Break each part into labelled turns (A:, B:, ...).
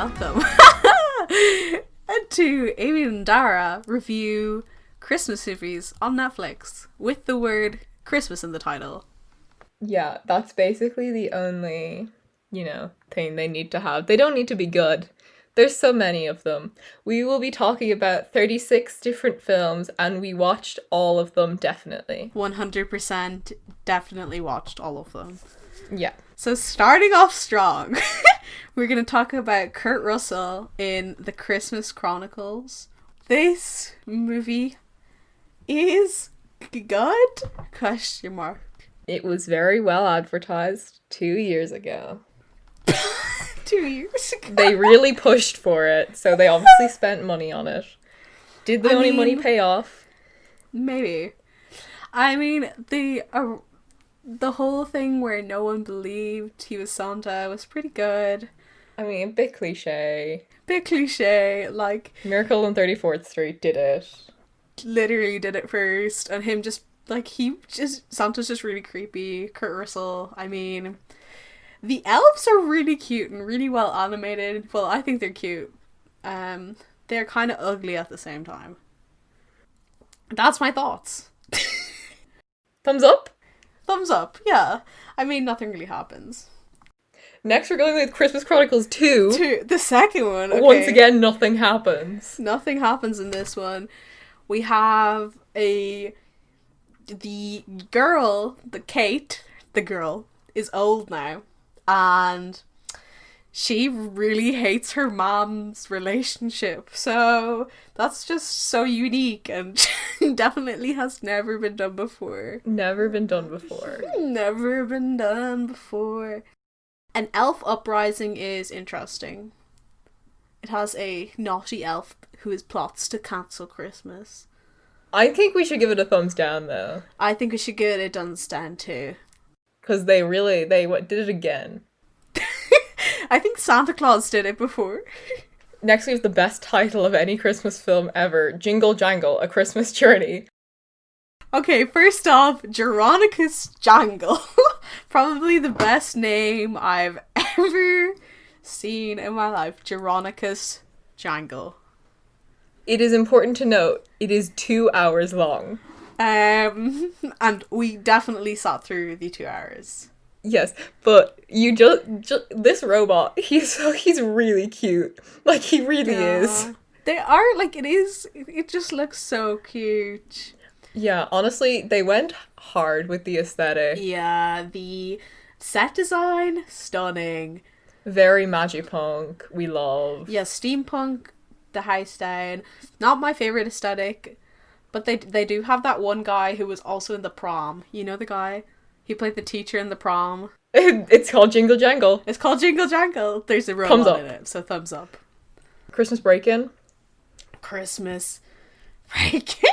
A: welcome to Aoibheann and Daire review Christmas movies on Netflix with the word Christmas in the title.
B: Yeah, that's basically the only, thing they need to have. They don't need to be good. There's so many of them. We will be talking about 36 different films, and we watched all of them, definitely.
A: 100% definitely watched all of them.
B: Yeah.
A: So starting off strong, we're going to talk about Kurt Russell in The Christmas Chronicles. This movie is good? Question mark.
B: It was very well advertised 2 years ago.
A: 2 years ago.
B: They really pushed for it, so they obviously spent money on it. Did the money pay off?
A: Maybe. I mean, the whole thing where no one believed he was Santa was pretty good.
B: I mean, a bit cliche.
A: Like...
B: Miracle on 34th Street did it.
A: Literally did it first, and him just, Santa's just really creepy. Kurt Russell, I mean... The elves are really cute and really well animated. Well, I think they're cute. They're kind of ugly at the same time. That's my thoughts.
B: Thumbs up?
A: Thumbs up, yeah. I mean, nothing really happens.
B: Next, we're going with Christmas Chronicles 2.
A: The second one, okay.
B: Once again, nothing happens.
A: Nothing happens in this one. We have the girl, the girl, is old now. And she really hates her mom's relationship. So that's just so unique and definitely has never been done before.
B: Never been done before.
A: Never been done before. An elf uprising is interesting. It has a naughty elf who plots to cancel Christmas.
B: I think we should give it a thumbs down, though.
A: I think we should give it a thumbs down, too.
B: Because they did it again.
A: I think Santa Claus did it before.
B: Next we have the best title of any Christmas film ever, Jingle Jangle, A Christmas Journey.
A: Okay, first off, Jeronicus Jangle. Probably the best name I've ever seen in my life. Jeronicus Jangle.
B: It is important to note, it is 2 hours long.
A: And we definitely sat through the 2 hours.
B: Yes, but you just this robot, he's really cute. Like, he really is.
A: They are, it just looks so cute.
B: Yeah, honestly, they went hard with the aesthetic.
A: Yeah, the set design, stunning.
B: Very magipunk, we love.
A: Yeah, steampunk, the house down. Not my favourite aesthetic. But they do have that one guy who was also in The Prom. You know the guy? He played the teacher in The Prom.
B: It's called Jingle Jangle.
A: It's called Jingle Jangle. There's a robot in it, so thumbs up.
B: Christmas Break-In?
A: Christmas Break-In?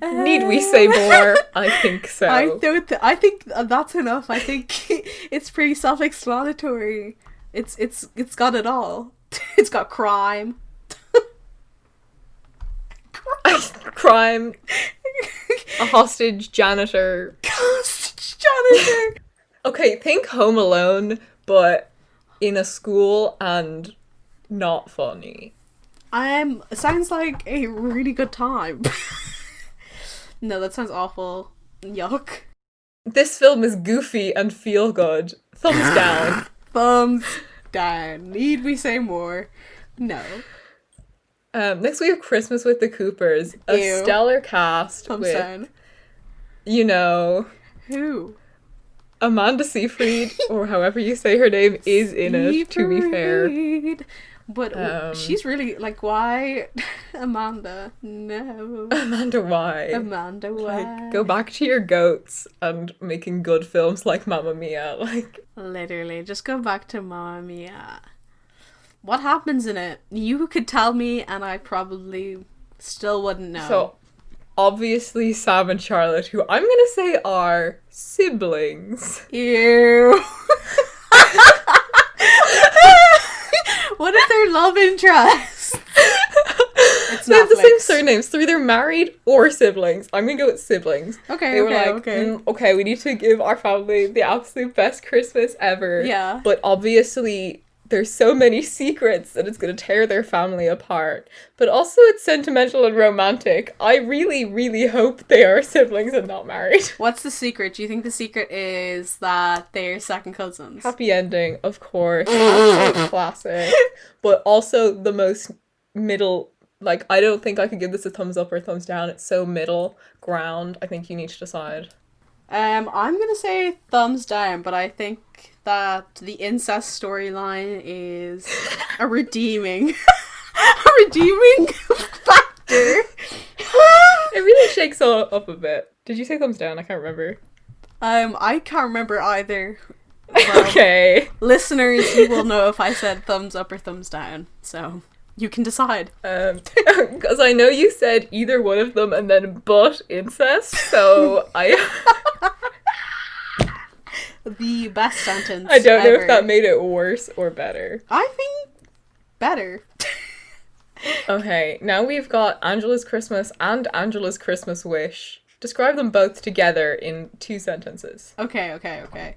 B: Need we say more? I think so.
A: I think that's enough. I think it's pretty self-explanatory. It's got it all. It's got crime.
B: Crime. A hostage janitor. Okay, think Home Alone, but in a school and not funny.
A: It sounds like a really good time. No, that sounds awful. Yuck.
B: This film is goofy and feel good. Thumbs down.
A: Thumbs down. Need we say more? No.
B: Next we have Christmas with the Coopers. A stellar cast
A: Thumbs
B: with,
A: down.
B: Who? Amanda Seyfried, or however you say her name, is in it, to be fair.
A: But she's really, why? Amanda, no.
B: Amanda, why?
A: Amanda, why?
B: Go back to your goats and making good films like Mamma Mia,
A: Literally, just go back to Mamma Mia. What happens in it? You could tell me and I probably still wouldn't know.
B: So, obviously Sam and Charlotte, who I'm gonna say are siblings.
A: Ew. What if they're love interests? It's
B: They have the same surnames, so either married or siblings. I'm gonna go with siblings.
A: Okay,
B: okay, we need to give our family the absolute best Christmas ever.
A: Yeah.
B: But obviously, there's so many secrets that it's going to tear their family apart. But also it's sentimental and romantic. I really, really hope they are siblings and not married.
A: What's the secret? Do you think the secret is that they're second cousins?
B: Happy ending, of course. Absolute classic. But also the most middle... Like, I don't think I could give this a thumbs up or thumbs down. It's so middle ground. I think you need to decide.
A: I'm gonna say thumbs down, but I think that the incest storyline is a redeeming factor.
B: It really shakes all up a bit. Did you say thumbs down? I can't remember.
A: I can't remember either. Well,
B: Okay.
A: listeners, you will know if I said thumbs up or thumbs down, so you can decide.
B: Because I know you said either one of them and then but incest, so I
A: The best sentence
B: I don't know
A: ever.
B: if that made it worse or better.
A: I think better.
B: Okay, now we've got Angela's Christmas and Angela's Christmas Wish. Describe them both together in 2 sentences.
A: Okay.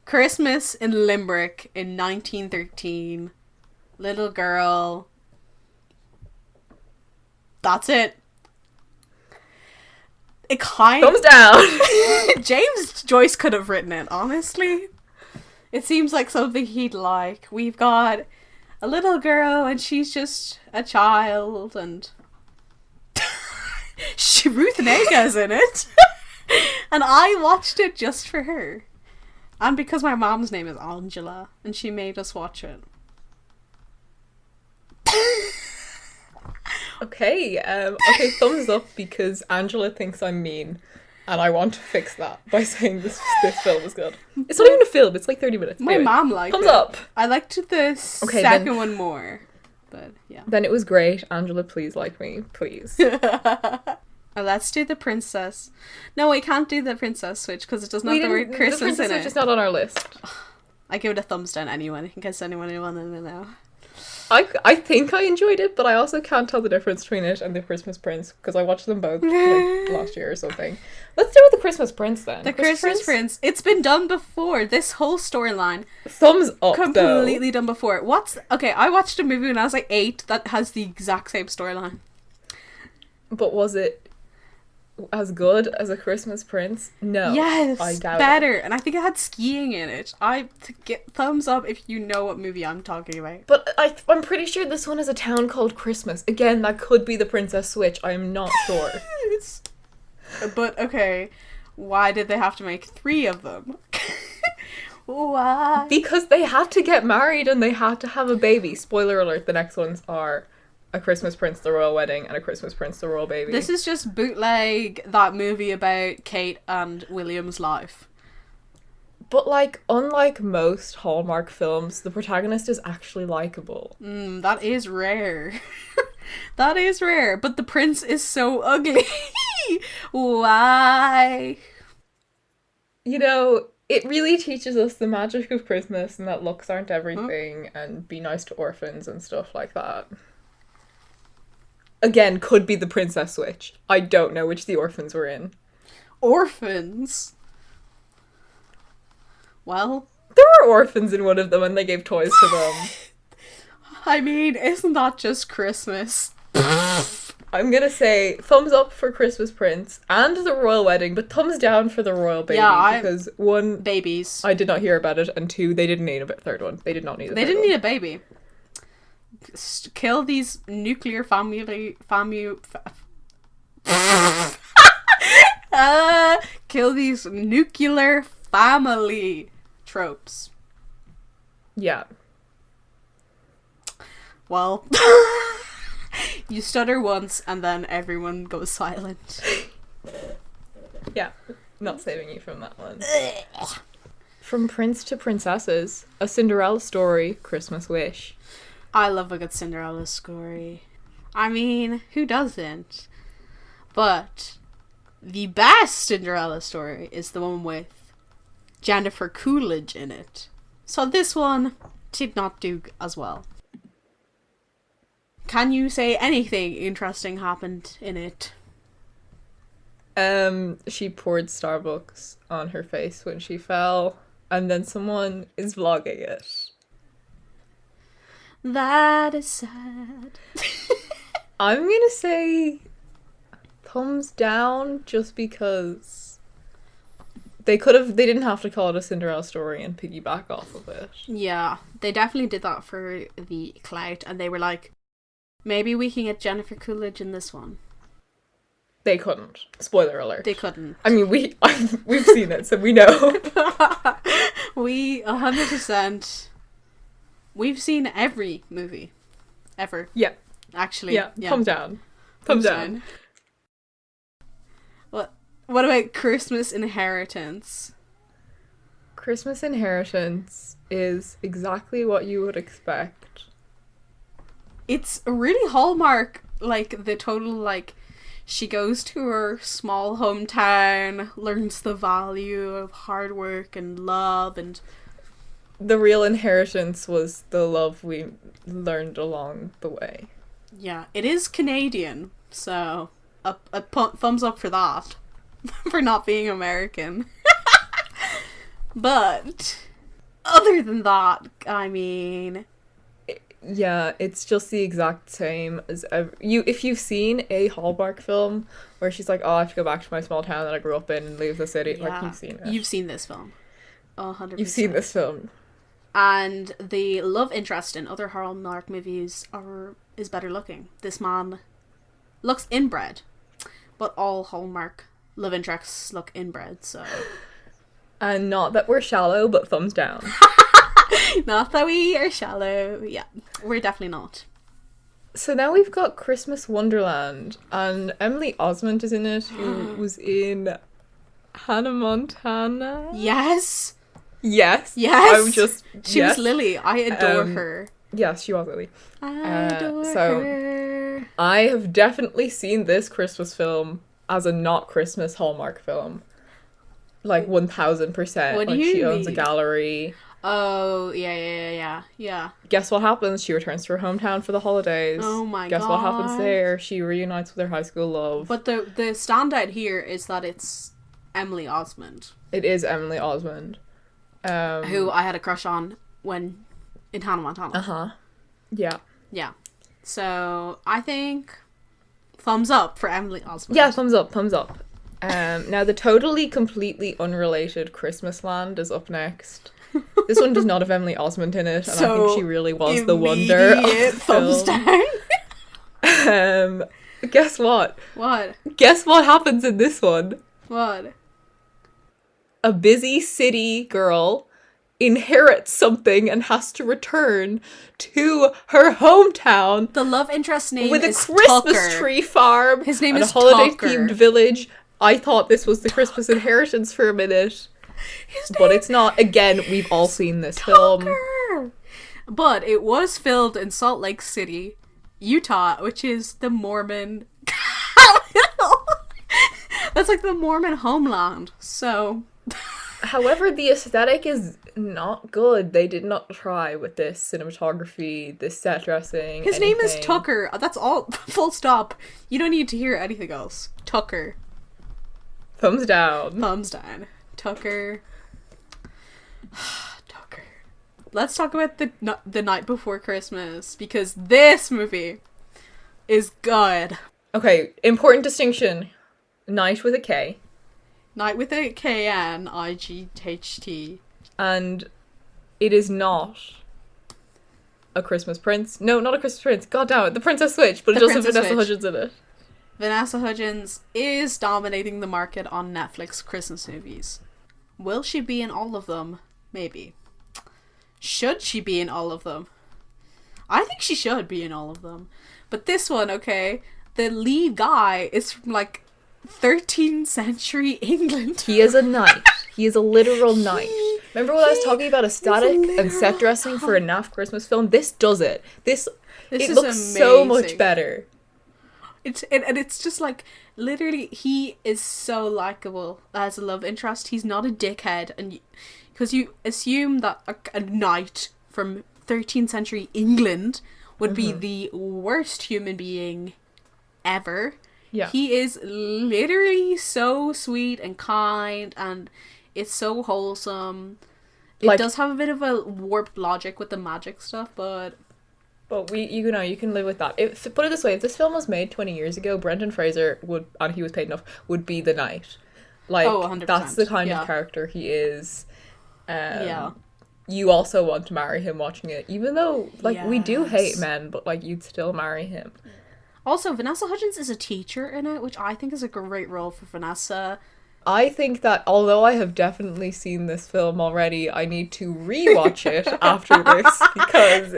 A: Christmas in Limerick in 1913. Little girl. That's it. It kind
B: Thumbs down!
A: James Joyce could have written it, honestly. It seems like something he'd like. We've got a little girl and she's just a child and Ruth Nega's in it. And I watched it just for her. And because my mom's name is Angela and she made us watch it.
B: Okay, thumbs up because Angela thinks I'm mean. And I want to fix that by saying this film is good. It's not even a film, it's like 30 minutes.
A: My
B: Anyway,
A: mom liked
B: thumbs
A: it.
B: up!
A: I liked the second one more. But yeah.
B: Then it was great. Angela, please like me. Please.
A: Let's do the princess. No, we can't do the princess switch because it does not have the word
B: The
A: Christmas
B: Princess
A: in
B: Switch
A: it.
B: is not on our list.
A: I give it a thumbs down anyway, in case anyone who wanted to know.
B: I think I enjoyed it, but I also can't tell the difference between it and The Christmas Prince because I watched them both like last year or something. Let's start with The Christmas Prince then.
A: The Christmas Prince. It's been done before. This whole storyline.
B: Thumbs up,
A: Completely done before. Okay, I watched a movie when I was like 8 that has the exact same storyline.
B: But was it as good as A Christmas Prince? No.
A: Yes,
B: I doubt
A: better.
B: it.
A: And I think it had skiing in it. Get thumbs up if you know what movie I'm talking about.
B: But I'm pretty sure this one is a town called Christmas. Again, that could be The Princess Switch. I am not sure.
A: But okay, why did they have to make 3 of them? Why?
B: Because they had to get married and they had to have a baby. Spoiler alert, the next ones are A Christmas Prince, The Royal Wedding, and A Christmas Prince, The Royal Baby.
A: This is just bootleg that movie about Kate and William's life.
B: But, like, unlike most Hallmark films, the protagonist is actually likable.
A: That is rare. That is rare. But the prince is so ugly. Why?
B: You know, it really teaches us the magic of Christmas and that looks aren't everything and be nice to orphans and stuff like that. Again, could be The Princess Switch. I don't know which the orphans were in.
A: Orphans? Well,
B: there were orphans in one of them and they gave toys to them.
A: I mean, isn't that just Christmas?
B: I'm gonna say thumbs up for Christmas Prince and The Royal Wedding, but thumbs down for The Royal Baby. Because 1,
A: babies.
B: I did not hear about it, and 2, they didn't need a third one. They did not need a
A: They
B: third
A: didn't
B: one.
A: need a baby. Kill these nuclear kill these nuclear family tropes.
B: Yeah.
A: Well, you stutter once and then everyone goes silent.
B: Yeah. Not saving you from that one. From Prince to Princesses, A Cinderella Story, Christmas Wish.
A: I love a good Cinderella story. I mean, who doesn't? But the best Cinderella story is the one with Jennifer Coolidge in it. So this one did not do as well. Can you say anything interesting happened in it?
B: She poured Starbucks on her face when she fell, and then someone is vlogging it.
A: That is sad.
B: I'm gonna say thumbs down just because they didn't have to call it a Cinderella story and piggyback off of it.
A: Yeah, they definitely did that for the clout, and they were like, maybe we can get Jennifer Coolidge in this one.
B: They couldn't. Spoiler alert.
A: They couldn't.
B: I mean, we've seen it, so we know.
A: We 100%. We've seen every movie ever.
B: Yeah.
A: Actually.
B: Yeah. Thumbs down. Thumbs down.
A: What about Christmas Inheritance?
B: Christmas Inheritance is exactly what you would expect.
A: It's really Hallmark, like the total, like, she goes to her small hometown, learns the value of hard work and love, and
B: the real inheritance was the love we learned along the way.
A: Yeah, it is Canadian, so a thumbs up for that. For not being American. But other than that, I mean,
B: yeah, it's just the exact same as if you've seen a Hallmark film where she's like, oh, I have to go back to my small town that I grew up in and leave the city.
A: Yeah,
B: like, you've seen it.
A: You've seen this film. 100%.
B: You've seen this film.
A: And the love interest in other Hallmark movies is better looking. This man looks inbred, but all Hallmark love interests look inbred, so.
B: And not that we're shallow, but thumbs down.
A: Not that we are shallow. Yeah, we're definitely not.
B: So now we've got Christmas Wonderland, and Emily Osment is in it, who was in Hannah Montana.
A: Yes.
B: Yes.
A: Yes. She was Lily. I adore her.
B: Yes, she was Lily.
A: I adore her.
B: I have definitely seen this Christmas film as a not Christmas Hallmark film. Like 1000%.
A: What do
B: like
A: you
B: she owns a
A: mean?
B: gallery.
A: Oh, yeah.
B: Guess what happens? She returns to her hometown for the holidays.
A: Oh my
B: Guess
A: god.
B: what happens there? She reunites with her high school love.
A: But the standout here is that it's Emily Osment.
B: It is Emily Osment.
A: Who I had a crush on when in Hannah Montana.
B: Uh-huh. Yeah.
A: Yeah. So, I think thumbs up for Emily Osment.
B: Yeah, thumbs up. Now the totally, completely unrelated Christmas Land is up next. This one does not have Emily Osment in it, and so I think she really was the wonder of the
A: thumbs
B: film.
A: Down.
B: Guess what?
A: What?
B: Guess what happens in this one?
A: What?
B: A busy city girl inherits something and has to return to her hometown.
A: The love interest name
B: with
A: is
B: a Christmas
A: Tucker.
B: Tree farm.
A: His name
B: and
A: is
B: a holiday
A: Tucker.
B: themed village. I thought this was the Christmas Inheritance for a minute. But it's not. Again, we've all seen this film.
A: But it was filmed in Salt Lake City, Utah, which is the Mormon capital. That's like the Mormon homeland. So,
B: however, the aesthetic is not good. They did not try with this cinematography, this set dressing.
A: His name is Tucker. That's all. Full stop. You don't need to hear anything else. Tucker.
B: Thumbs down.
A: Thumbs down. Tucker. Tucker. Let's talk about the Night Before Christmas, because this movie is good.
B: Okay, important distinction. Night with a K.
A: Night with a K-N-I-G-H-T.
B: And it is not a Christmas Prince. No, not a Christmas Prince. God damn it. The Princess Switch, but it does have Vanessa Hudgens in it.
A: Vanessa Hudgens is dominating the market on Netflix Christmas movies. Will she be in all of them? Maybe. Should she be in all of them? I think she should be in all of them. But this one, okay, the lead guy is from like 13th century England.
B: He is a knight. He is a literal knight. Remember when I was talking about aesthetic and set dressing for a NAF Christmas film? This does it. It looks amazing. So much better.
A: It's just like, literally, he is so likable as a love interest. He's not a dickhead, and because you assume that a knight from 13th century England would be the worst human being ever.
B: Yeah.
A: He is literally so sweet and kind, and it's so wholesome. It does have a bit of a warped logic with the magic stuff, but
B: But you can live with that. Put it this way, if this film was made 20 years ago, Brendan Fraser would, and he was paid enough, would be the knight. Like,
A: 100%.
B: that's the kind of character he is. You also want to marry him watching it, even though, like, we do hate men, but, like, you'd still marry him.
A: Also, Vanessa Hudgens is a teacher in it, which I think is a great role for Vanessa.
B: I think that although I have definitely seen this film already, I need to rewatch it after this because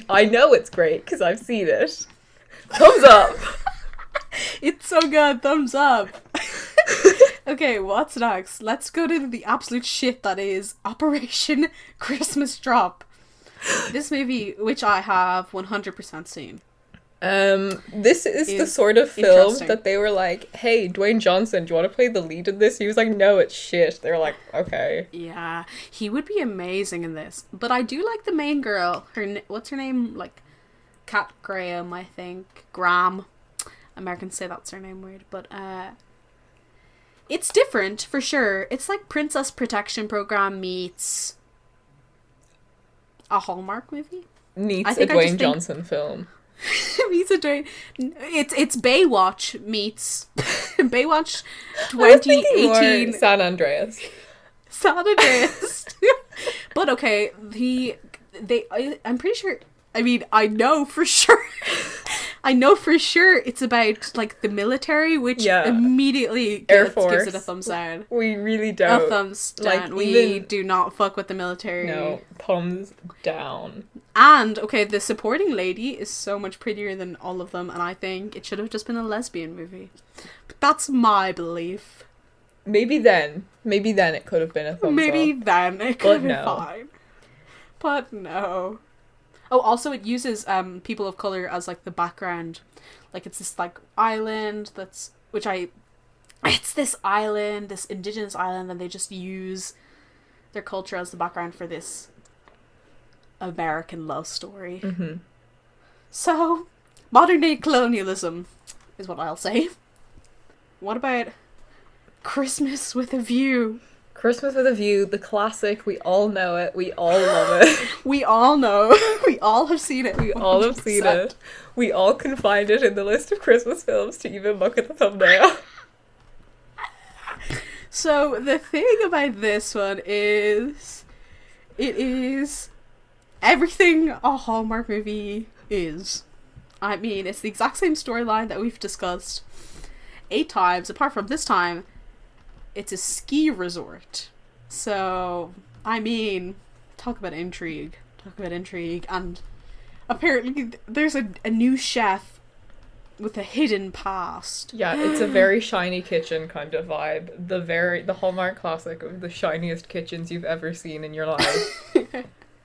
B: I know it's great because I've seen it. Thumbs up!
A: It's so good, thumbs up! Okay, what's next? Let's go to the absolute shit that is Operation Christmas Drop. This movie, which I have 100% seen.
B: This is the sort of film that they were like, hey, Dwayne Johnson, do you want to play the lead in this? He was like, no, it's shit. They were like, okay.
A: Yeah, he would be amazing in this. But I do like the main girl. What's her name? Like, Kat Graham, I think. Graham. Americans say that's her name weird. But, it's different, for sure. It's like Princess Protection Program meets a Hallmark movie.
B: Meets a Dwayne Johnson film.
A: It's Baywatch meets Baywatch 2018
B: San Andreas.
A: But okay, I'm pretty sure, I mean, I know for sure it's about like the military, which immediately
B: Air Force
A: gives it a thumbs down.
B: We really don't.
A: A thumbs down. Like, we do not fuck with the military.
B: No, thumbs down.
A: And, okay, the supporting lady is so much prettier than all of them, and I think it should have just been a lesbian movie. But that's my belief.
B: Maybe then it could have been a thumbs up.
A: Maybe then it could have been fine. But no. Oh, also it uses people of colour as, like, the background. Like, it's this, like, island it's this island, this indigenous island, and they just use their culture as the background for this American love story.
B: Mm-hmm.
A: So, modern day colonialism is what I'll say. What about Christmas with a View?
B: Christmas with a View, the classic. We all know it. We all love it.
A: We all know. We all have seen it. 100%.
B: We all have seen it. We all can find it in the list of Christmas films to even look at the thumbnail.
A: So, the thing about this one is, it is everything a Hallmark movie is. I mean, it's the exact same storyline that we've discussed 8 times, apart from this time, it's a ski resort. So, I mean, talk about intrigue, and apparently there's a new chef with a hidden past.
B: Yeah, it's a very shiny kitchen kind of vibe. The Hallmark classic of the shiniest kitchens you've ever seen in your life.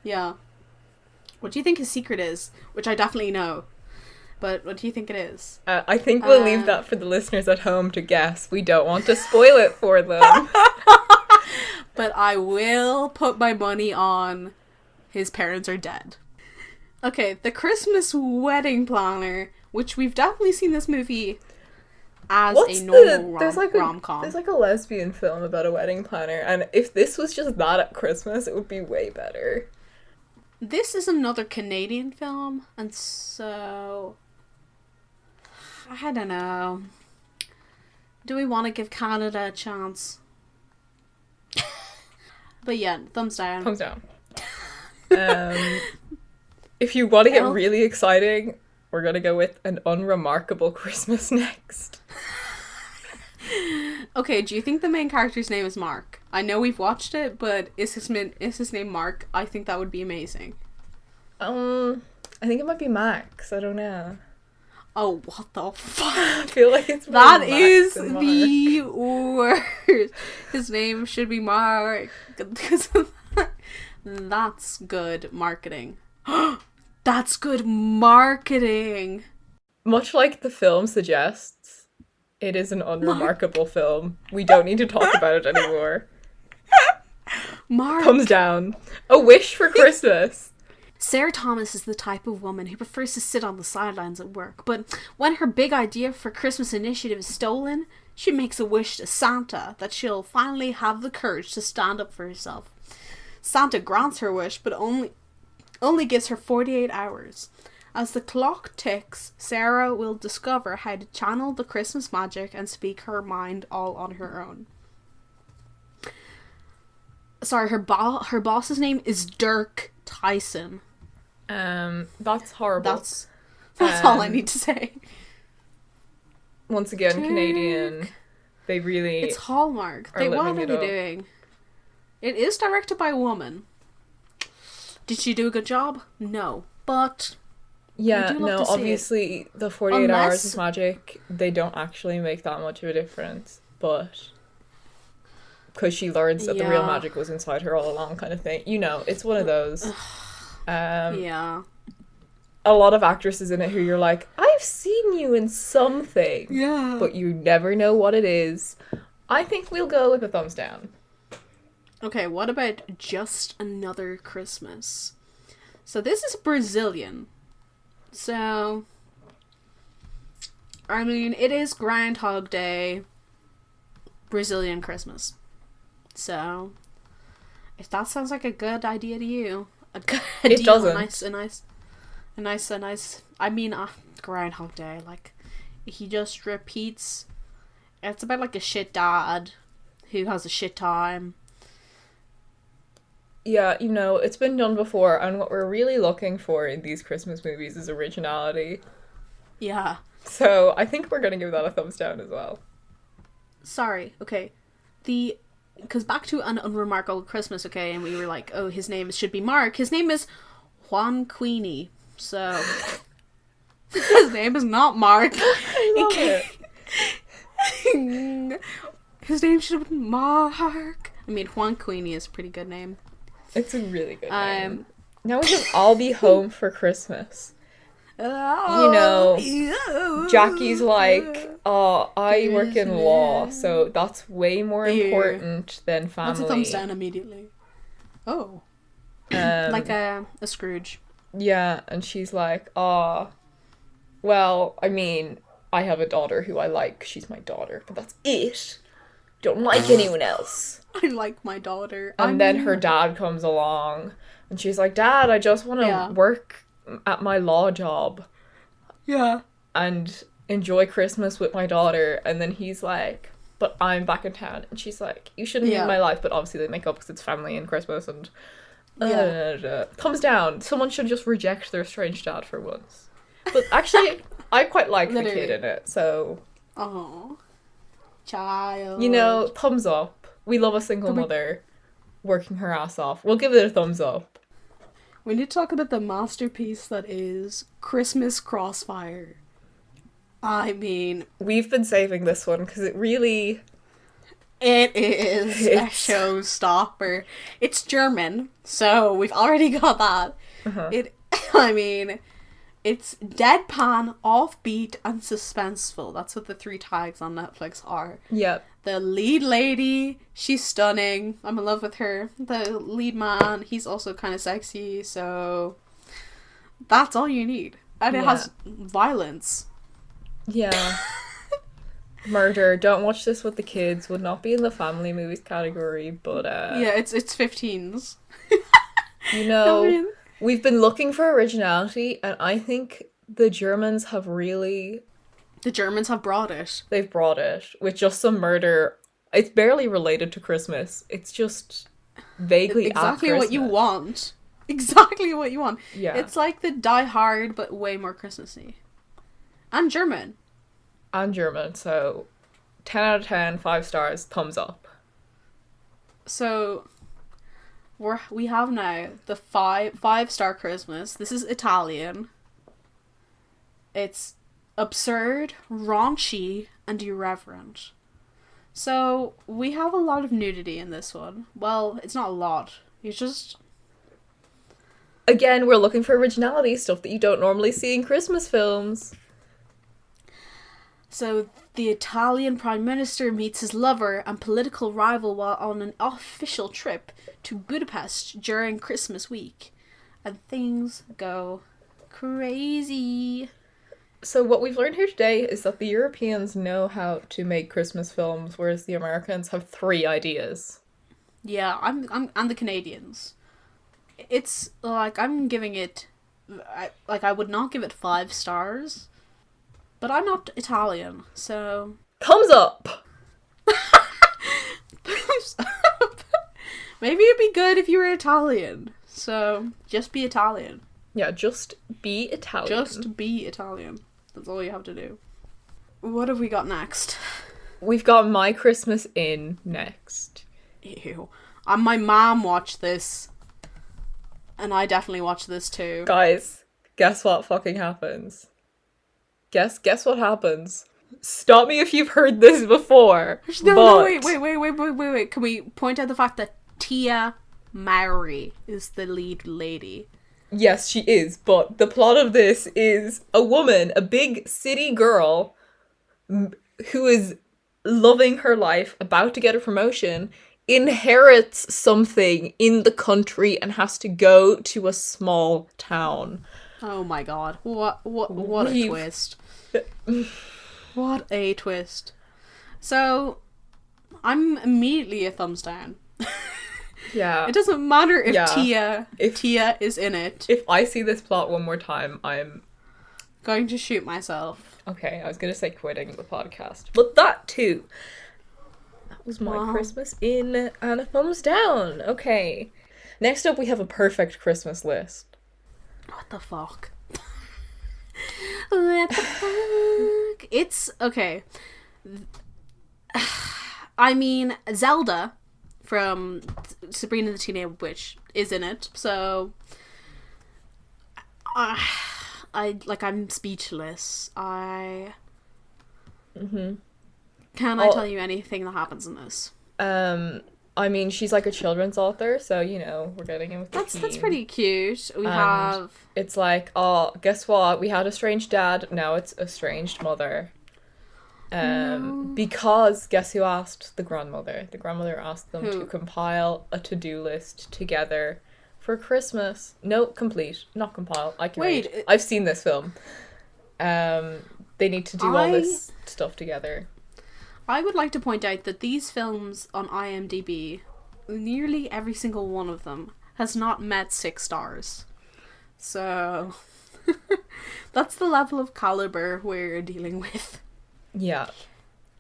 A: Yeah. What do you think his secret is? Which I definitely know. But what do you think it is?
B: I think we'll leave that for the listeners at home to guess. We don't want to spoil it for them.
A: But I will put my money on his parents are dead. Okay, The Christmas Wedding Planner, which we've definitely seen this movie as a normal rom-com.
B: There's like a lesbian film about a wedding planner, and if this was just that at Christmas, it would be way better.
A: This is another Canadian film, and so I don't know. Do we want to give Canada a chance? But yeah, thumbs down.
B: Thumbs down. If you want to get really exciting, we're going to go with An Unremarkable Christmas next.
A: Okay, do you think the main character's name is Mark? I know we've watched it, but is his name Mark? I think that would be amazing.
B: I think it might be Max. I don't know.
A: Oh, what the fuck?
B: I feel like it's
A: that Max is the worst. His name should be Mark. That's good marketing. That's good marketing.
B: Much like the film suggests, it is an unremarkable film. We don't need to talk about it anymore.
A: Mark.
B: Thumbs down. A Wish for Christmas.
A: Sarah Thomas is the type of woman who prefers to sit on the sidelines at work, but when her big idea for Christmas initiative is stolen, she makes a wish to Santa that she'll finally have the courage to stand up for herself. Santa grants her wish, but only only gives her 48 hours. As the clock ticks, Sarah will discover how to channel the Christmas magic and speak her mind all on her own. Sorry, her boss's name is Dirk Tyson.
B: That's horrible.
A: That's all I need to say.
B: Once again,
A: Dirk.
B: Canadian. They really...
A: It's Hallmark.
B: are
A: What are
B: living
A: they
B: it up.
A: doing? It is directed by a woman. Did she do a good job? No. But...
B: Yeah,
A: we do love
B: no,
A: to see
B: obviously the 48
A: Unless-
B: hours of magic, they don't actually make that much of a difference, but because she learns that the real
A: Yeah.
B: magic was inside her all along kind of thing. You know, it's one of those.
A: yeah.
B: A lot of actresses in it who you're like, I've seen you in something,
A: Yeah.
B: but you never know what it is. I think we'll go with a thumbs down.
A: Okay, what about Just Another Christmas? So this is Brazilian. So, I mean, it is Groundhog Day, Brazilian Christmas. So, if that sounds like a good idea to you, a good
B: It
A: deal,
B: doesn't.
A: a nice. I mean, Groundhog Day. Like, he just repeats. It's about like a shit dad who has a shit time.
B: Yeah, you know, it's been done before, and what we're really looking for in these Christmas movies is originality.
A: Yeah.
B: So I think we're gonna give that a thumbs down as well.
A: Sorry. Okay. Because back to An Unremarkable Christmas, okay, and we were like, oh, his name should be Mark. His name is Juan Queenie. So his name is not Mark.
B: I love it.
A: His name should have been Mark. I mean, Juan Queenie is a pretty good name.
B: It's a really good name. Now we can all be home for Christmas. You know, Jackie's like, oh, I work in law, so that's way more important than family.
A: That's a thumbs down immediately. Oh. Like a Scrooge.
B: Yeah, and she's like, oh, well, I mean, I have a daughter who I like. She's my daughter, but that's it. Don't like anyone else.
A: I like my daughter.
B: And then her dad comes along, and she's like, Dad, I just want to work at my law job.
A: Yeah.
B: And enjoy Christmas with my daughter. And then he's like, but I'm back in town. And she's like, you shouldn't be in my life. But obviously they make up because it's family and Christmas and... Thumbs down. Someone should just reject their strange dad for once. But actually, I quite like the kid in it, so...
A: Oh, child.
B: You know, thumbs up. We love a single mother working her ass off. We'll give it a thumbs up.
A: We need to talk about the masterpiece that is Christmas Crossfire. I mean...
B: We've been saving this one because it really...
A: It is a showstopper. It's German, so we've already got that. I mean, it's deadpan, offbeat, and suspenseful. That's what the 3 tags on Netflix are.
B: Yep.
A: The lead lady, she's stunning. I'm in love with her. The lead man, he's also kind of sexy, so that's all you need. And it has violence. Yeah.
B: Murder. Don't watch this with the kids. Would not be in the family movies category, but
A: yeah, it's 15s.
B: You know, we've been looking for originality, and I think the Germans have really...
A: The Germans have brought it.
B: They've brought it with just some murder. It's barely related to Christmas. It's just vaguely
A: exactly
B: at
A: what you
B: Christmas.
A: want. Exactly what you want.
B: Yeah.
A: It's like the Die Hard, but way more Christmassy. And German.
B: And German, so 10 out of 10, 5 stars, thumbs up.
A: So we have now the 5-star Christmas. This is Italian. It's absurd, raunchy, and irreverent. So we have a lot of nudity in this one. Well, it's not a lot. It's just...
B: Again, we're looking for originality, stuff that you don't normally see in Christmas films.
A: So, the Italian Prime Minister meets his lover and political rival while on an official trip to Budapest during Christmas week. And things go crazy.
B: So what we've learned here today is that the Europeans know how to make Christmas films, whereas the Americans have 3 ideas.
A: Yeah, I'm and the Canadians. It's, like, I'm giving it, I would not give it 5 stars, but I'm not Italian, so...
B: Thumbs up!
A: Thumbs up! Maybe it'd be good if you were Italian, so just be Italian.
B: Yeah, just be Italian.
A: Just be Italian. That's all you have to do. What have we got next?
B: We've got My Christmas In next.
A: Ew. And my mom watched this. And I definitely watched this too.
B: Guys, guess what fucking happens? Guess what happens? Stop me if you've heard this before.
A: No, wait. Can we point out the fact that Tia Mowry is the lead lady?
B: Yes, she is, but the plot of this is a woman, a big city girl, who is loving her life, about to get a promotion, inherits something in the country and has to go to a small town.
A: Oh my god. What a twist. What a twist. So, I'm immediately a thumbs down.
B: Yeah.
A: It doesn't matter if Tia is in it.
B: If I see this plot one more time, I'm
A: going to shoot myself.
B: Okay, I was going to say quitting the podcast. But that too. That was My Christmas In and a thumbs down. Okay. Next up, we have a perfect Christmas list.
A: What the fuck? What the fuck? It's, okay. I mean, Zelda from Sabrina the Teenage Witch is in it, so I'm speechless. Can I tell you anything that happens in this?
B: I mean, she's like a children's author, so, you know, we're getting in with the teen.
A: That's pretty cute. We have...
B: It's like, oh, guess what? We had a strange dad, now it's a strange mother.
A: No.
B: Because guess who asked the grandmother? The grandmother asked them to compile a to-do list together for Christmas. No, complete, not compile. I can read. I've seen this film. They need to do all this stuff together.
A: I would like to point out that these films on IMDb, nearly every single one of them has not met 6 stars. So that's the level of caliber we're dealing with.
B: Yeah.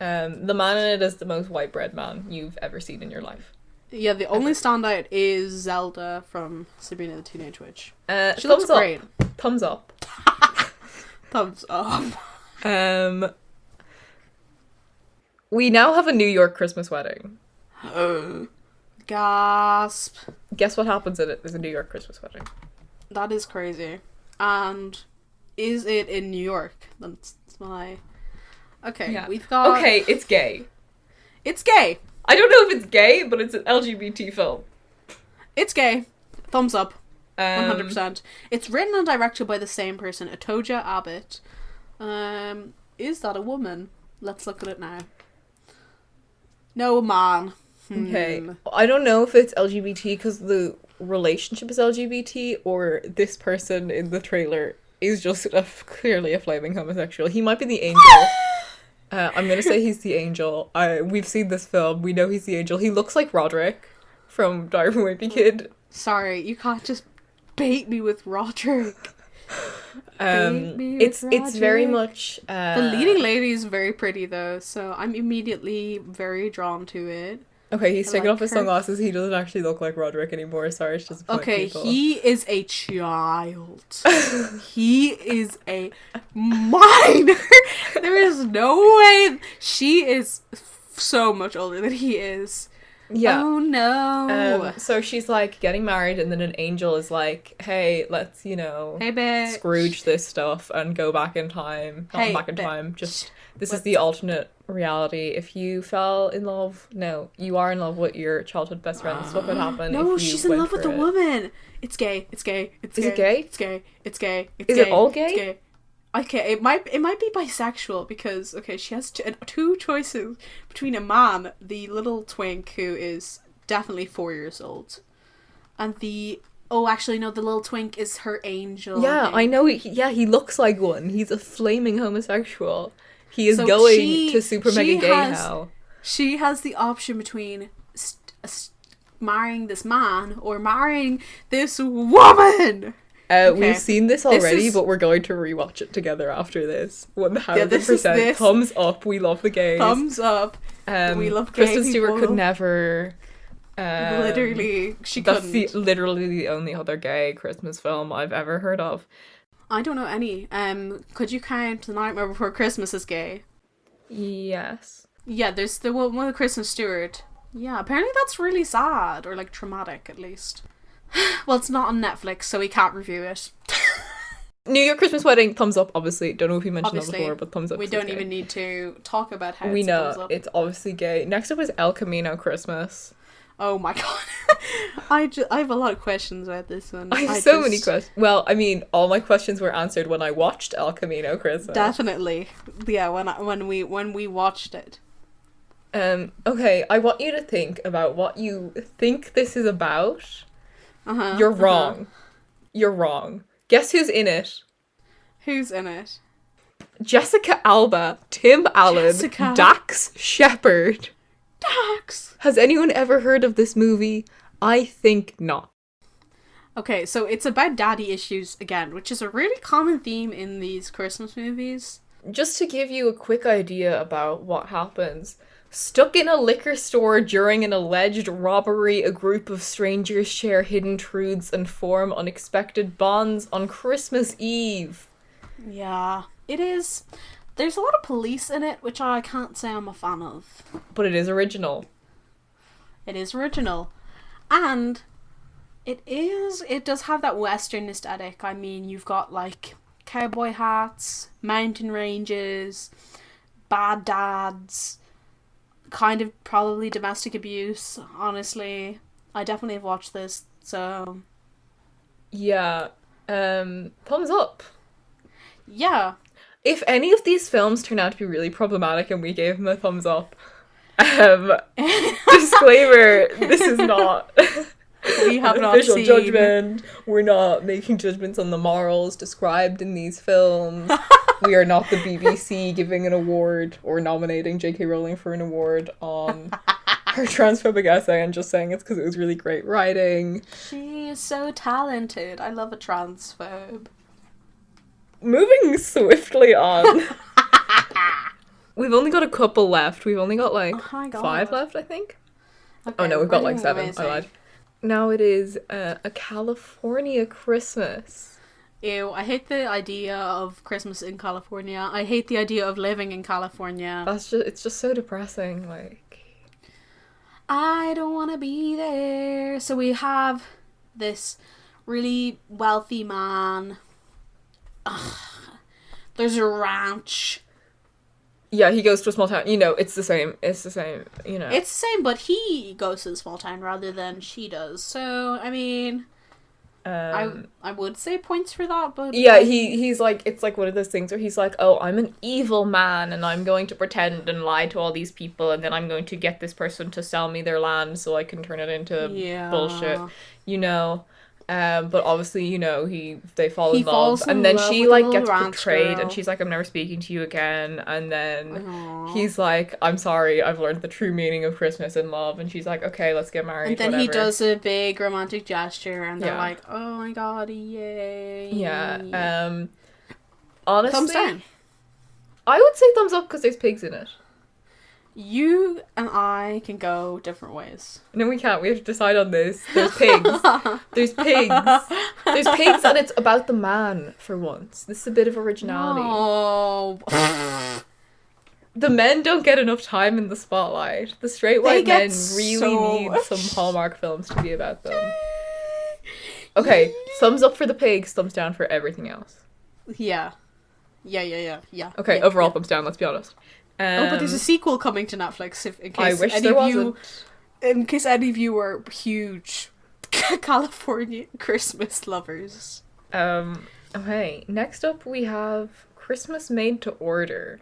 B: The man in it is the most white bread man you've ever seen in your life.
A: Yeah, the only standout is Zelda from Sabrina the Teenage Witch. She
B: looks
A: great.
B: Thumbs up.
A: Thumbs up.
B: We now have a New York Christmas wedding.
A: Gasp.
B: Guess what happens in it? There's a New York Christmas wedding.
A: That is crazy. And is it in New York? That's my... Okay, yeah. We've got...
B: Okay, it's gay.
A: It's gay.
B: I don't know if it's gay, but it's an LGBT film.
A: It's gay. Thumbs up. 100%. It's written and directed by the same person, Atoja Abbott. Is that a woman? Let's look at it now. No, man.
B: Okay. I don't know if it's LGBT because the relationship is LGBT or this person in the trailer is just clearly a flaming homosexual. He might be the angel. I'm going to say he's the angel. We've seen this film. We know he's the angel. He looks like Roderick from Daire from Wimpy Kid.
A: Sorry, you can't just bait me with Roderick.
B: It's very much
A: the leading lady is very pretty though, so I'm immediately very drawn to it.
B: Okay, he's taking off his sunglasses. He doesn't actually look like Roderick anymore. Sorry, it's just people.
A: He is a child. He is a minor. There is no way. She is so much older than he is.
B: Yeah.
A: Oh no.
B: So she's like getting married, and then an angel is like, "Hey, let's hey,
A: bitch.
B: Scrooge this stuff and go back in time. Not back in time. Just this is the alternate reality. If you fell in love, no, you are in love with your childhood best friend. This is what would happen.
A: No,
B: if you
A: she's in love with the woman. It's gay. It's gay. It's
B: is
A: gay.
B: It gay?
A: It's gay. It's gay. It's
B: is
A: gay.
B: It all gay?
A: It's gay. Okay, it might be bisexual because she has two choices between a man, the little twink who is definitely 4 years old, and the little twink is her angel.
B: Yeah, I know. He looks like one. He's a flaming homosexual. He is going to super mega gay now.
A: She has the option between marrying this man or marrying this woman.
B: We've seen this already, but we're going to rewatch it together after this. 100%. Thumbs up. We love the gays.
A: Thumbs up. We love gay
B: Kristen
A: people.
B: Stewart could never.
A: Literally, she couldn't.
B: That's literally the only other gay Christmas film I've ever heard of.
A: I don't know any. Could you count The Nightmare Before Christmas as gay?
B: Yes.
A: Yeah, there's the one with Kristen Stewart. Yeah, apparently that's really sad, or like traumatic at least. Well, it's not on Netflix, so we can't review it.
B: New Year Christmas Wedding, thumbs up, obviously. Don't know if you mentioned that before, but thumbs up.
A: We don't even need to talk about how
B: we
A: it's
B: know,
A: a thumbs up.
B: it's obviously gay. Next up is El Camino Christmas.
A: Oh my god. I have a lot of questions about this one.
B: I have so many questions. Well, I mean, all my questions were answered when I watched El Camino Christmas.
A: Definitely. Yeah, when we watched it.
B: Okay, I want you to think about what you think this is about.
A: Uh-huh.
B: You're wrong. You're wrong. Guess who's in it?
A: Who's in it?
B: Jessica Alba, Tim Allen, Dax Shepard.
A: Dax!
B: Has anyone ever heard of this movie? I think not.
A: Okay, so it's about daddy issues again, which is a really common theme in these Christmas movies.
B: Just to give you a quick idea about what happens. Stuck in a liquor store during an alleged robbery, a group of strangers share hidden truths and form unexpected bonds on Christmas Eve.
A: Yeah, it is. There's a lot of police in it, which I can't say I'm a fan of.
B: But it is original.
A: It is original. And it does have that Western aesthetic. I mean, you've got like cowboy hats, mountain ranges, bad dads, kind of probably domestic abuse, honestly. I definitely have watched this, so...
B: Yeah. Thumbs up.
A: Yeah.
B: If any of these films turn out to be really problematic and we gave them a thumbs up, disclaimer, this is not
A: we have
B: an
A: not
B: official
A: seen
B: judgment. We're not making judgments on the morals described in these films. We are not the BBC giving an award or nominating J.K. Rowling for an award on her transphobic essay and just saying it's because it was really great writing.
A: She is so talented. I love a transphobe.
B: Moving swiftly on. We've only got a couple left. We've only got like 5 left, I think. Okay, oh no, we've got like 7. Amazing. I lied. Now it is a California Christmas.
A: Ew, I hate the idea of Christmas in California. I hate the idea of living in California.
B: It's just so depressing, like.
A: I don't want to be there. So we have this really wealthy man. Ugh. There's a ranch.
B: Yeah, he goes to a small town. You know, it's the same, you know.
A: It's the same, but he goes to the small town rather than she does. So, I mean... I would say points for that, but...
B: Yeah, he's like, it's like one of those things where he's like, oh, I'm an evil man, and I'm going to pretend and lie to all these people, and then I'm going to get this person to sell me their land so I can turn it into bullshit, you know? But obviously, you know, they fall in love, and then she like gets betrayed, and she's like, I'm never speaking to you again, and then he's like, I'm sorry, I've learned the true meaning of Christmas and love, and she's like, okay, let's get married,
A: and then
B: whatever.
A: He does a big romantic gesture, and they're like, oh my god, yay.
B: Yeah. Honestly,
A: thumbs down.
B: I would say thumbs up because there's pigs in it.
A: You and I can go different ways.
B: No, we can't. We have to decide on this. There's pigs. There's pigs. There's pigs, and it's about the man for once. This is a bit of originality.
A: Oh.
B: The men don't get enough time in the spotlight. The straight white men really need some Hallmark films to be about them. Okay, thumbs up for the pigs, thumbs down for everything else.
A: Yeah.
B: Okay, overall thumbs down, let's be honest.
A: But there's a sequel coming to Netflix. In case any of you are huge California Christmas lovers.
B: Okay. Next up, we have Christmas Made to Order,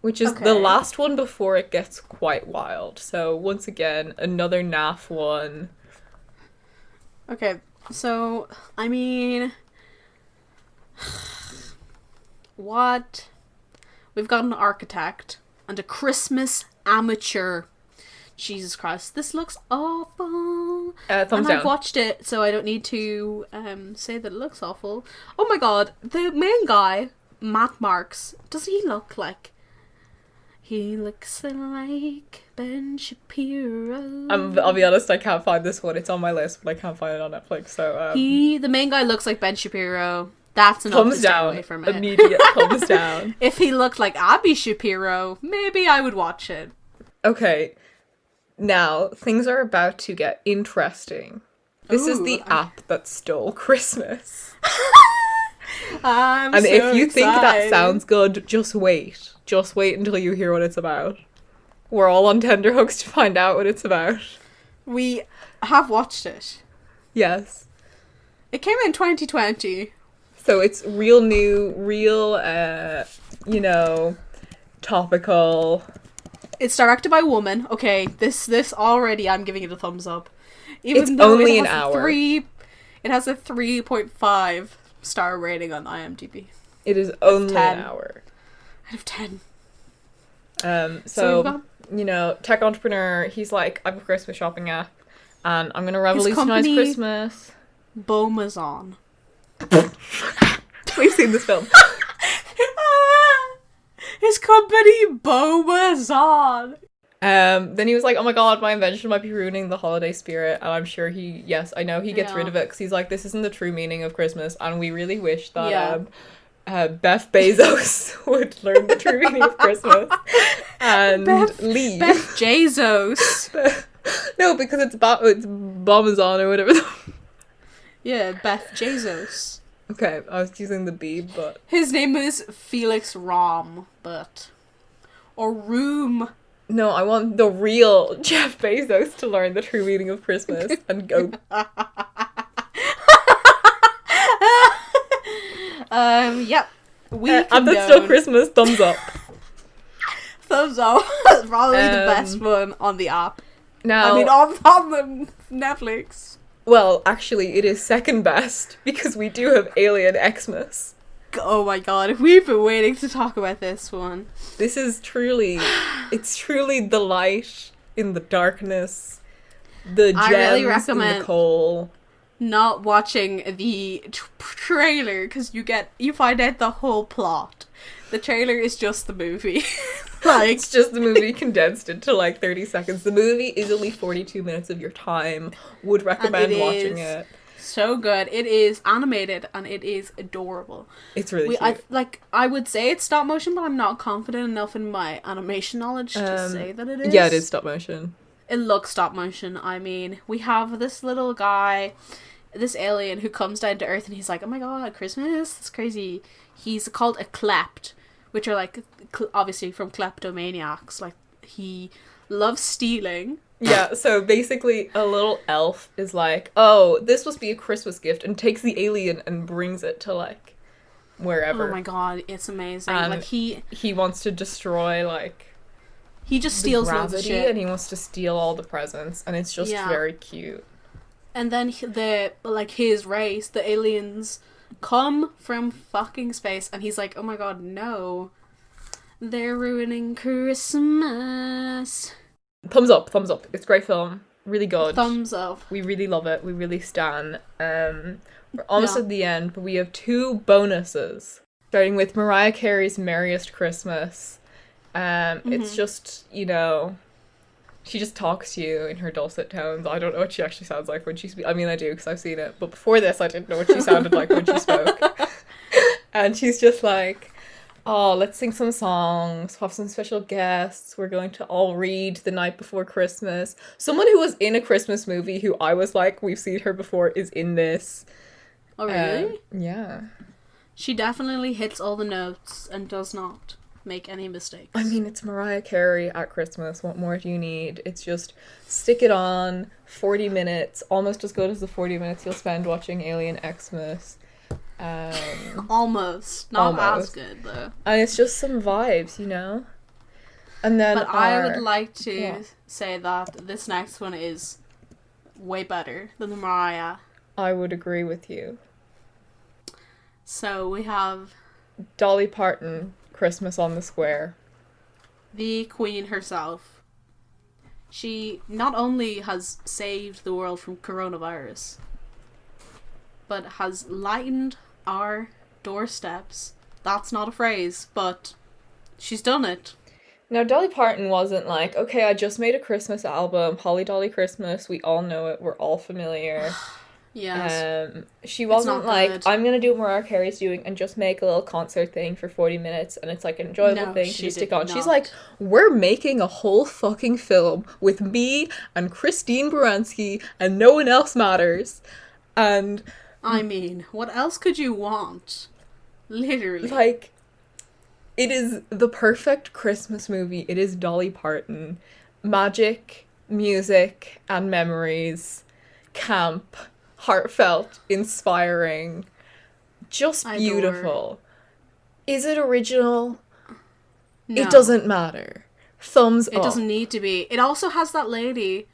B: which is the last one before it gets quite wild. So once again, another naff one.
A: Okay, so I mean, what? We've got an architect and a Christmas amateur Jesus Christ, this looks awful.
B: Thumbs
A: and
B: down.
A: I've watched it, so I don't need to say that it looks awful. Oh my god, the main guy, Matt Marks, does he look like... He looks like Ben Shapiro.
B: I'll be honest, I can't find this one. It's on my list, but I can't find it on Netflix. So
A: the main guy looks like Ben Shapiro. That's enough to
B: thumbs
A: stay
B: down.
A: away from it.
B: Immediate thumbs down.
A: If he looked like Abby Shapiro, maybe I would watch it.
B: Okay, now things are about to get interesting. This is the app that stole Christmas.
A: I'm
B: And
A: so
B: if you think that
A: excited.
B: sounds good, just wait. Just wait until you hear what it's about. We're all on tenterhooks to find out what it's about.
A: We have watched it.
B: Yes.
A: It came in 2020.
B: So it's real new, real, topical.
A: It's directed by a woman. Okay, this already, I'm giving it a thumbs up.
B: It's
A: though
B: only
A: it
B: an
A: has
B: hour.
A: It has a 3.5 star rating on IMDb.
B: It is only
A: 10.
B: an hour.
A: Out of 10.
B: So
A: we've got-
B: tech entrepreneur, he's like, I have a Christmas shopping app, and I'm gonna revolutionize
A: company-
B: Christmas.
A: Beaumaison.
B: We've seen this film.
A: His company, Beaumaison.
B: Then he was like, oh my god, my invention might be ruining the holiday spirit, and I'm sure he gets rid of it, because he's like, this isn't the true meaning of Christmas, and we really wish that Beth Bezos would learn the true meaning of Christmas and leave.
A: Beth Jesus.
B: No, because it's Bombazon or whatever.
A: Yeah, Beth Jesus.
B: Okay, I was using the B, but...
A: His name is Felix Rom, or Room.
B: No, I want the real Jeff Bezos to learn the true meaning of Christmas and go...
A: Yep. We
B: App that stole Christmas, thumbs up.
A: Thumbs up. That's probably the best one on the app.
B: Now...
A: I mean, on the Netflix.
B: Well, actually, it is second best, because we do have Alien Xmas.
A: Oh my god, we've been waiting to talk about this one.
B: This is truly... It's truly the light in the darkness. The gems
A: I really
B: in
A: recommend
B: the coal.
A: not watching the trailer, because you find out the whole plot. The trailer is just the movie.
B: It's just the movie condensed into like 30 seconds. The movie is only 42 minutes of your time. Would recommend watching it.
A: So good. It is animated and it is adorable.
B: It's really cute.
A: I would say it's stop motion, but I'm not confident enough in my animation knowledge to say that it is.
B: Yeah, it is stop motion.
A: It looks stop motion. I mean, we have this little guy, this alien who comes down to Earth and he's like, oh my god, Christmas? That's crazy. He's called a klept, which are like, obviously from kleptomaniacs. Like, he loves stealing.
B: Yeah, so basically a little elf is like, oh, this must be a Christmas gift, and takes the alien and brings it to like wherever.
A: Oh my god, it's amazing.
B: And
A: like he
B: wants to destroy like
A: just steals loads of
B: gravity,
A: shit.
B: and he wants to steal all the presents, and it's just very cute.
A: And then his race, the aliens, come from fucking space, and he's like, oh my god, no. They're ruining Christmas.
B: Thumbs up. It's a great film. Really good.
A: Thumbs up.
B: We really love it. We really stan. We're almost at the end, but we have 2 bonuses. Starting with Mariah Carey's Merriest Christmas. It's just, she just talks to you in her dulcet tones. I don't know what she actually sounds like when she speaks. I mean, I do, because I've seen it. But before this, I didn't know what she sounded like when she spoke. And she's just like, oh, let's sing some songs, have some special guests. We're going to all read the night before Christmas. Someone who was in a Christmas movie who I was like, we've seen her before, is in this.
A: Oh, really?
B: Yeah.
A: She definitely hits all the notes and does not make any mistakes.
B: I mean, it's Mariah Carey at Christmas. What more do you need? It's just stick it on, 40 minutes, almost as good as the 40 minutes you'll spend watching Alien Xmas.
A: Almost. Not as good, though.
B: And it's just some vibes, And then
A: I would like to say that this next one is way better than the Mariah.
B: I would agree with you.
A: So we have
B: Dolly Parton, Christmas on the Square.
A: the Queen herself. She not only has saved the world from coronavirus, but has lightened our doorsteps. That's not a phrase, but she's done it.
B: Now, Dolly Parton wasn't like, okay, I just made a Christmas album, Holly Dolly Christmas, we all know it, we're all familiar.
A: Yes.
B: She wasn't like,
A: good.
B: I'm gonna do what Mariah Carey's doing and just make a little concert thing for 40 minutes and it's like an enjoyable thing to just stick on.
A: Not.
B: She's like, we're making a whole fucking film with me and Christine Baranski and no one else matters. And
A: I mean, what else could you want? Literally.
B: like, it is the perfect Christmas movie. It is Dolly Parton. Magic, music, and memories. Camp. Heartfelt. Inspiring. Just beautiful. Is it original?
A: No.
B: It doesn't matter. Thumbs up.
A: It doesn't need to be. It also has that lady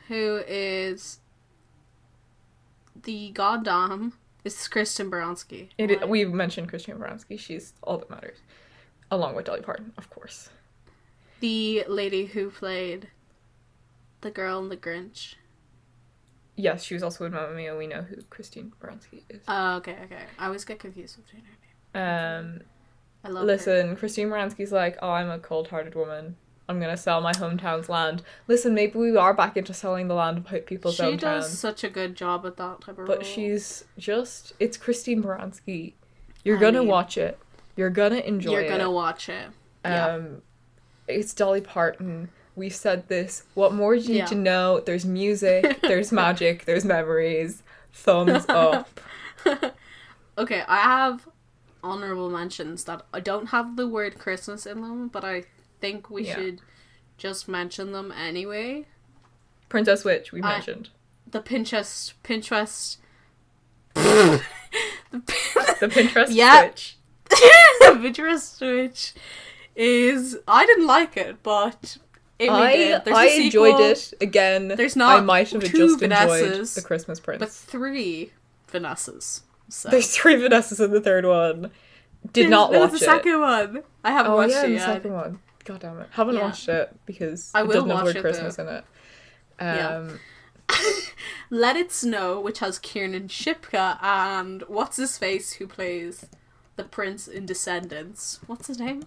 A: who is the goddamn... It's Kristen Baranski.
B: We mentioned Christine Baranski. She's all that matters. Along with Dolly Parton, of course.
A: The lady who played the girl in The Grinch.
B: Yes, she was also in Mamma Mia. We know who Christine Baranski is.
A: Oh, okay. I always get confused between her name. I love her.
B: Listen, Christine Baranski's like, oh, I'm a cold-hearted woman. I'm gonna sell my hometown's land. Listen, maybe we are back into selling the land of people's hometown.
A: She does such a good job at that type of role.
B: But she's just... It's Christine Baranski. You're gonna watch it. You're gonna enjoy it.
A: You're gonna watch it. Yeah.
B: It's Dolly Parton. We've said this. What more do you need to know? There's music, there's magic, there's memories. Thumbs up.
A: Okay, I have honorable mentions that I don't have the word Christmas in them, but I think we should just mention them anyway.
B: Princess Witch, we mentioned.
A: The Pinterest...
B: the Pinterest Witch.
A: The Pinterest Witch is... I didn't like it, but...
B: I enjoyed it. Again,
A: there's not
B: I might have just enjoyed The Christmas Prince.
A: But 3 Vanessas. So.
B: There's 3 Vanessas in the third one. Did not watch it.
A: There's the second one. I haven't watched it yet.
B: the second one. God damn it. Haven't watched it because
A: it
B: doesn't have the word Christmas in it.
A: Let It Snow, which has Kiernan Shipka and what's his face who plays the prince in Descendants. What's his name?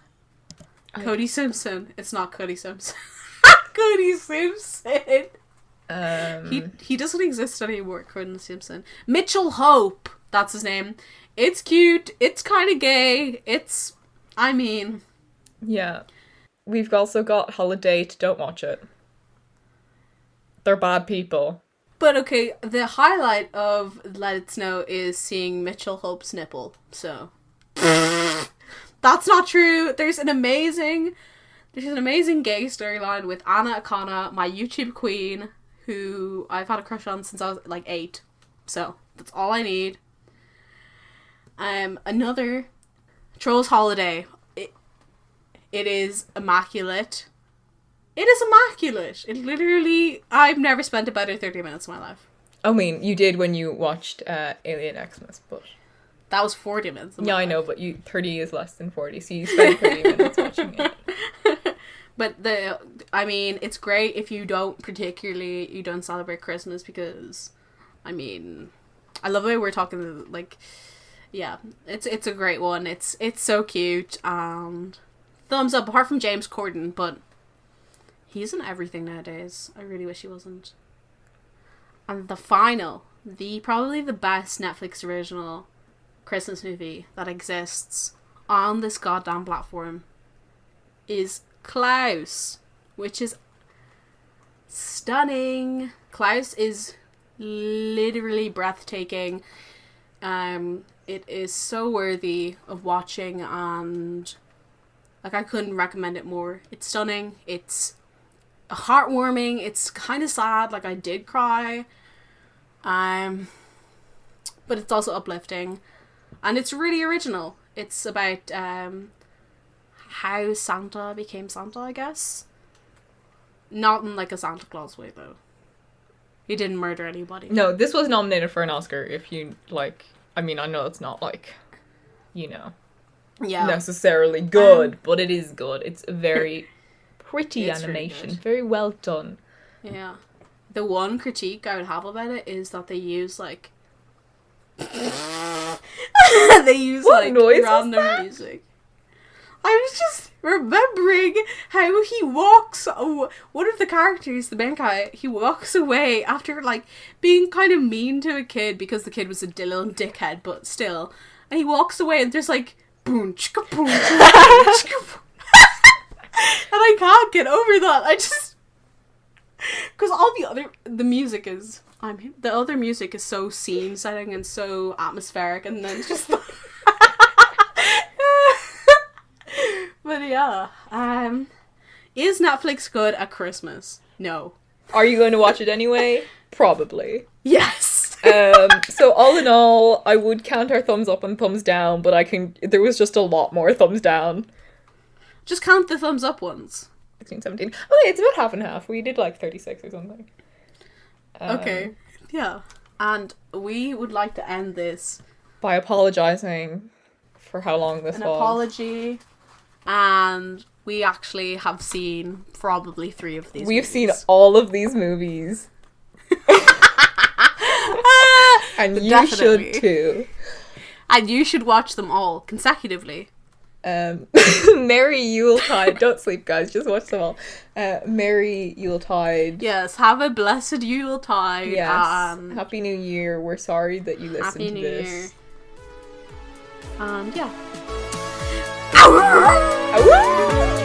A: Cody Simpson. It's not Cody Simpson. Cody Simpson. He doesn't exist anymore, Cody Simpson. Mitchell Hope. That's his name. It's cute. It's kind of gay.
B: Yeah. We've also got Holiday to Don't Watch It. They're bad people.
A: But okay, the highlight of Let It Snow is seeing Mitchell Hope's nipple, so... That's not true. There's an amazing gay storyline with Anna Akana, my YouTube queen, who I've had a crush on since I was like 8. So that's all I need. Another Trolls Holiday. It is immaculate. It is immaculate. It literally, I've never spent a better 30 minutes of my life.
B: I mean, you did when you watched Alien Xmas, but...
A: That was 40 minutes.
B: Yeah, I know, but 30 is less than 40, so you spent 30 minutes watching it.
A: But it's great if you don't celebrate Christmas because, I love the way we're talking, like, yeah, it's a great one. It's so cute, and thumbs up, apart from James Corden, but he's in everything nowadays. I really wish he wasn't. And probably the best Netflix original Christmas movie that exists on this goddamn platform is Klaus, which is stunning. Klaus is literally breathtaking. It is so worthy of watching, and I couldn't recommend it more. It's stunning. It's heartwarming. It's kind of sad. I did cry. But it's also uplifting. And it's really original. It's about how Santa became Santa, I guess. Not in a Santa Claus way, though. He didn't murder anybody.
B: No, this was nominated for an Oscar, if you, I know it's not, necessarily good, but it is good. It's very pretty
A: It's really
B: animation.
A: good.
B: Very well done.
A: Yeah. The one critique I would have about it is that they use like they use
B: What
A: like
B: noise is
A: random
B: that?
A: music. I was just remembering how he walks. Oh, one of the characters, the main guy, he walks away after like being kind of mean to a kid because the kid was a little dickhead, but still. And he walks away, and there's like boom, chicka boom, chicka boom. And I can't get over that. I just because all the music is the other music is so scene setting and so atmospheric, and then just. But yeah, is Netflix good at Christmas? No.
B: Are you going to watch it anyway? Probably.
A: Yes.
B: So all in all, I would count our thumbs up and thumbs down, but there was just a lot more thumbs down.
A: Just count the thumbs up ones.
B: 16, 17. Okay, it's about half and half. We did like 36 or something.
A: Okay. Yeah. And we would like to end this.
B: By apologising for how long this
A: An
B: was.
A: apology. And we actually have seen probably 3 of these
B: We've
A: movies.
B: seen all of these movies. And you
A: Definitely.
B: should too.
A: And you should watch them all consecutively.
B: Merry Yuletide. Don't sleep, guys. Just watch them all. Merry Yuletide.
A: Yes, have a blessed Yuletide.
B: Yes. Happy New Year. We're sorry that you listened
A: Happy
B: to
A: New
B: this.
A: Year. And yeah.
B: Awoo!